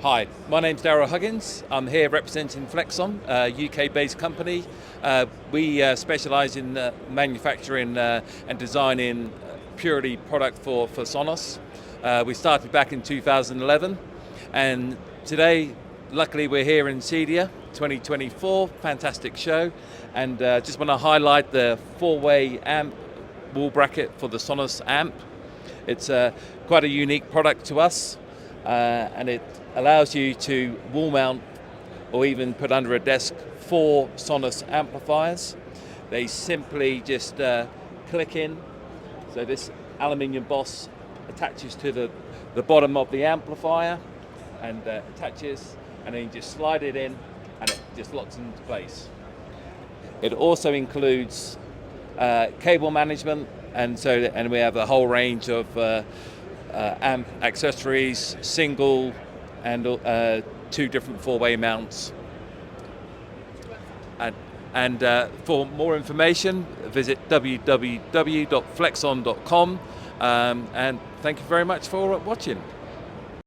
Hi, my name's Darryl Huggins. I'm here representing Flexson, a UK-based company. We specialise in manufacturing and designing purely product for Sonos. We started back in 2011, and today, luckily, we're here in CEDIA 2024. Fantastic show, and just want to highlight the four-way amp wall bracket for the Sonos amp. It's quite a unique product to us, and it allows you to wall mount or even put under a desk 4 Sonos amplifiers. They simply just click in. So this aluminium boss attaches to the bottom of the amplifier and attaches, and then you just slide it in and it just locks into place. It also includes cable management, and we have a whole range of amp accessories, single and 2 different 4-way mounts. And for more information, visit www.flexon.com, and thank you very much for watching.